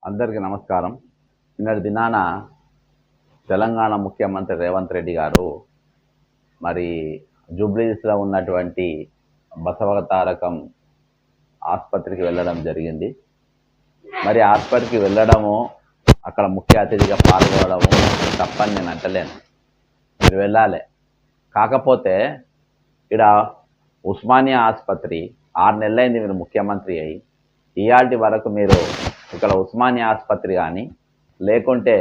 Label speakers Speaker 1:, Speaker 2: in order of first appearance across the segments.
Speaker 1: అందరికీ నమస్కారం. నిన్నటి దినాన తెలంగాణ ముఖ్యమంత్రి రేవంత్ రెడ్డి గారు మరి జూబ్లీహిల్స్‌లో ఉన్నటువంటి బసవతారకం ఆసుపత్రికి వెళ్ళడం జరిగింది. మరి ఆసుపత్రికి వెళ్ళడము, అక్కడ ముఖ్య అతిథిగా పాల్గొనడము తప్పని నేను అంటలేను. మీరు వెళ్ళాలి. కాకపోతే ఇక్కడ ఉస్మానియా ఆసుపత్రి 6 నెలలైంది మీరు ముఖ్యమంత్రి అయ్యి, ఇయాల్టి వరకు మీరు ఇక్కడ ఉస్మానియా ఆసుపత్రి కానీ లేకుంటే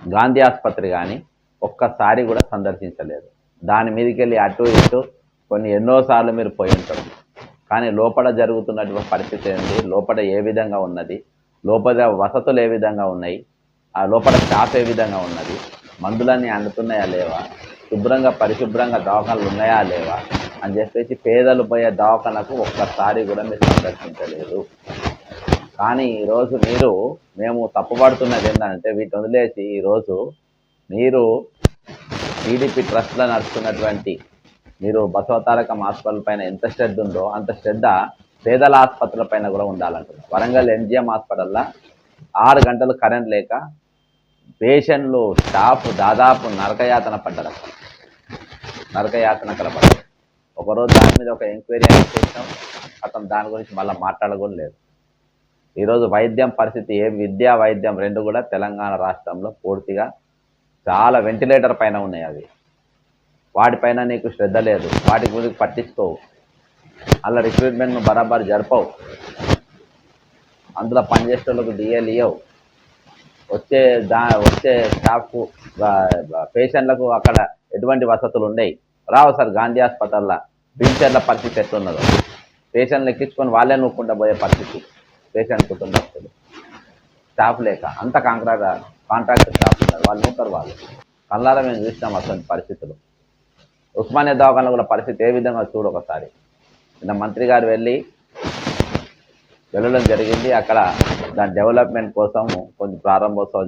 Speaker 1: గాంధీ ఆసుపత్రి కానీ ఒక్కసారి కూడా సందర్శించలేదు. దాని మీదకి వెళ్ళి అటు ఇటు ఎన్నోసార్లు మీరు పోయి ఉంటారు. కానీ లోపల జరుగుతున్నటువంటి పరిస్థితి ఏంటి, లోపల ఏ విధంగా ఉన్నది, లోపల వసతులు ఏ విధంగా ఉన్నాయి, ఆ లోపల స్టాఫ్ ఏ విధంగా ఉన్నది, మందులన్నీ అందుతున్నాయా లేవా, శుభ్రంగా పరిశుభ్రంగా దవాఖానలు ఉన్నాయా లేవా అని చెప్పేసి పేదలు పోయే దవాఖానకు ఒక్కసారి కూడా మీరు సందర్శించలేదు. కానీ ఈరోజు మేము తప్పుపడుతున్నది ఏంటంటే, వీటిని వదిలేసి ఈరోజు మీరు టీడీపీ ట్రస్ట్లో నడుస్తున్నటువంటి మీరు బసవతారకం హాస్పిటల్ పైన ఎంత శ్రద్ధ ఉందో అంత శ్రద్ధ పేదల ఆసుపత్రుల పైన కూడా ఉండాలంటున్నారు. వరంగల్ ఎంజిఎం హాస్పిటల్లో 6 గంటలు కరెంట్ లేక పేషెంట్లు స్టాఫ్ దాదాపు నరకయాతన పడ్డారు. నరకయాతన కలపడ్డారు. ఒకరోజు దాని మీద ఒక ఎంక్వైరీ చేసినాం, అతను దాని గురించి మళ్ళీ మాట్లాడడం లేదు. ఈరోజు వైద్యం పరిస్థితి, విద్యా వైద్యం రెండు కూడా తెలంగాణ రాష్ట్రంలో పూర్తిగా చాలా వెంటిలేటర్ పైన ఉన్నాయి. అవి వాటిపైన నీకు శ్రద్ధ లేదు, వాటి గురించి పట్టించుకోవు, అలా రిక్రూట్మెంట్ను బరాబర్ జరపవు, అందులో పనిచేసేటోళ్ళకు డిఎల్ ఇవ్వవు, వచ్చే స్టాఫ్కు పేషెంట్లకు అక్కడ ఎటువంటి వసతులు ఉండవు. రావు సార్ గాంధీ హాస్పిటల్లో వీల్చైర్ల పరిస్థితి ఎట్లున్నదో, పేషెంట్లు ఎక్కించుకొని వాళ్ళే నూక్కుంటూ పోయే పరిస్థితి, పేషెంట్ కుటుంబస్తులు స్టాఫ్ లేక అంత కాంట్రాక్ట్ స్టాఫ్ ఉన్నారు, వాళ్ళు నూకరు. వాళ్ళు కళ్ళారా మేము చూసినాం అసలు పరిస్థితులు. ఉస్మానియా దవాఖానలో కూడా పరిస్థితి ఏ విధంగా చూడు ఒకసారి. నిన్న మంత్రి గారు వెళ్ళడం జరిగింది. అక్కడ దాని డెవలప్మెంట్ కోసం కొంచెం ప్రారంభోత్సవం